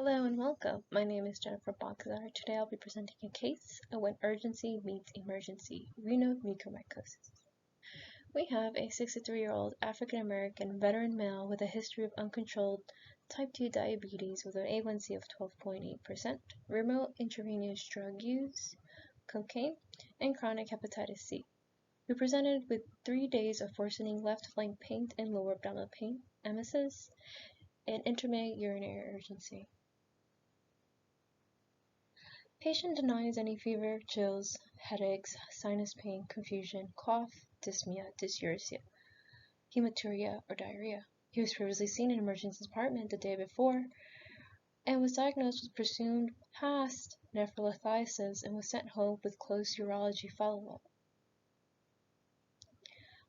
Hello and welcome. My name is Jennifer Balcazar. Today I'll be presenting a case of when urgency meets emergency, renal mucormycosis. We have a 63-year-old African-American veteran male with a history of uncontrolled type 2 diabetes with an A1C of 12.8%, remote intravenous drug use, cocaine, and chronic hepatitis C. We presented with 3 days of worsening left flank pain and lower abdominal pain, emesis, and intermittent urinary urgency. Patient denies any fever, chills, headaches, sinus pain, confusion, cough, dyspnea, dysarthria, hematuria, or diarrhea. He was previously seen in an emergency department the day before and was diagnosed with presumed past nephrolithiasis and was sent home with close urology follow-up.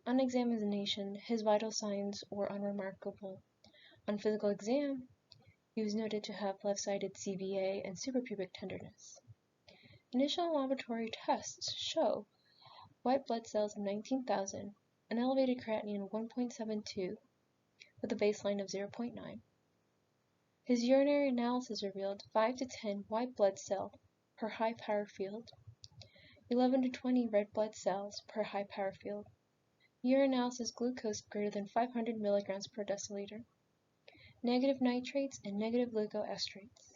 On examination, his vital signs were unremarkable. On physical exam, he was noted to have left-sided CVA and suprapubic tenderness. Initial laboratory tests show white blood cells of 19,000, an elevated creatinine of 1.72 with a baseline of 0.9. His urinary analysis revealed 5 to 10 white blood cells per high power field, 11 to 20 red blood cells per high power field, urinalysis glucose greater than 500 milligrams per deciliter, negative nitrates and negative leukoestrates.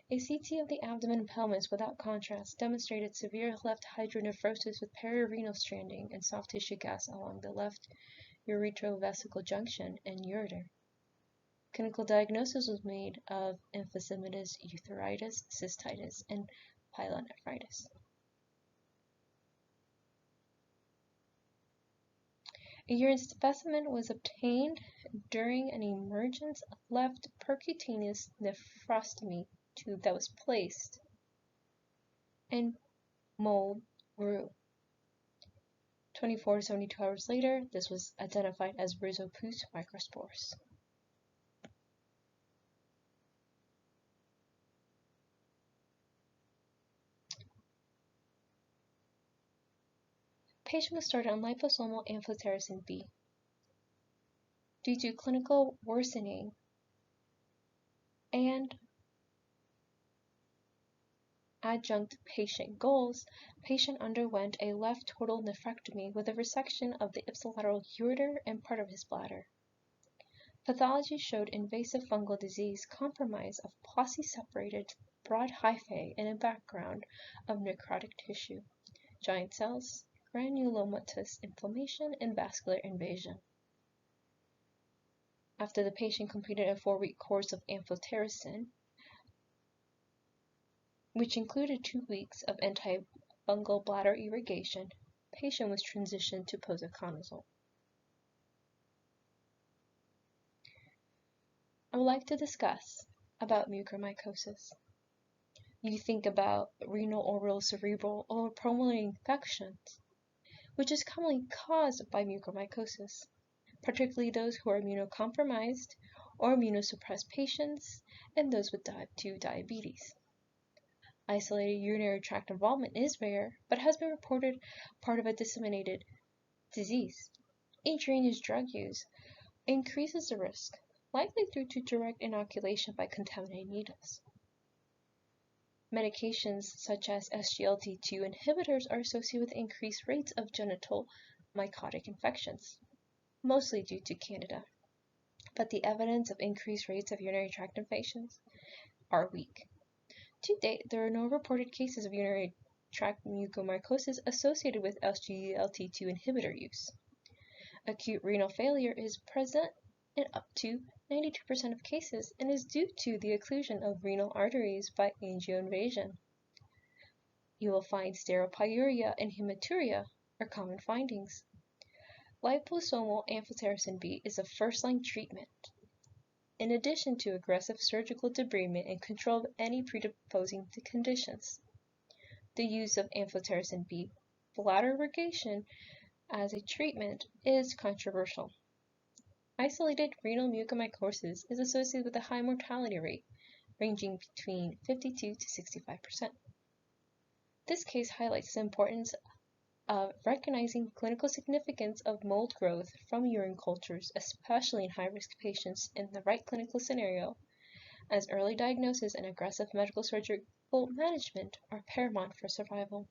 A CT of the abdomen and pelvis without contrast demonstrated severe left hydronephrosis with perirenal stranding and soft tissue gas along the left uretrovesical junction and ureter. Clinical diagnosis was made of emphysematous urethritis, cystitis, and pyelonephritis. A urine specimen was obtained during an emergent left percutaneous nephrostomy tube that was placed and mold grew. 24 to 72 hours later, this was identified as rhizopus microspores. Patient was started on liposomal amphotericin B. Due to clinical worsening and adjunct patient goals, patient underwent a left total nephrectomy with a resection of the ipsilateral ureter and part of his bladder. Pathology showed invasive fungal disease, compromise of posse-separated broad hyphae, and a background of necrotic tissue, giant cells, granulomatous inflammation, and vascular invasion. After the patient completed a 4-week course of amphotericin, which included 2 weeks of antifungal bladder irrigation, patient was transitioned to posaconazole. I would like to discuss about mucormycosis. You think about renal, oral, cerebral, or pulmonary infections, which is commonly caused by mucormycosis, particularly those who are immunocompromised or immunosuppressed patients and those with type 2 diabetes. Isolated urinary tract involvement is rare, but has been reported part of a disseminated disease. Intravenous drug use increases the risk, likely due to direct inoculation by contaminated needles. Medications such as SGLT2 inhibitors are associated with increased rates of genital mycotic infections, mostly due to Candida, but the evidence of increased rates of urinary tract infections are weak. To date, there are no reported cases of urinary tract mucormycosis associated with SGLT2 inhibitor use. Acute renal failure is present in up to 92% of cases and is due to the occlusion of renal arteries by angioinvasion. You will find steropyuria and hematuria are common findings. Liposomal amphotericin B is a first-line treatment, in addition to aggressive surgical debridement and control of any predisposing conditions. The use of amphotericin B bladder irrigation as a treatment is controversial. Isolated renal mucormycosis is associated with a high mortality rate, ranging between 52 to 65%. This case highlights the importance of recognizing clinical significance of mold growth from urine cultures, especially in high-risk patients in the right clinical scenario, as early diagnosis and aggressive medical surgical management are paramount for survival.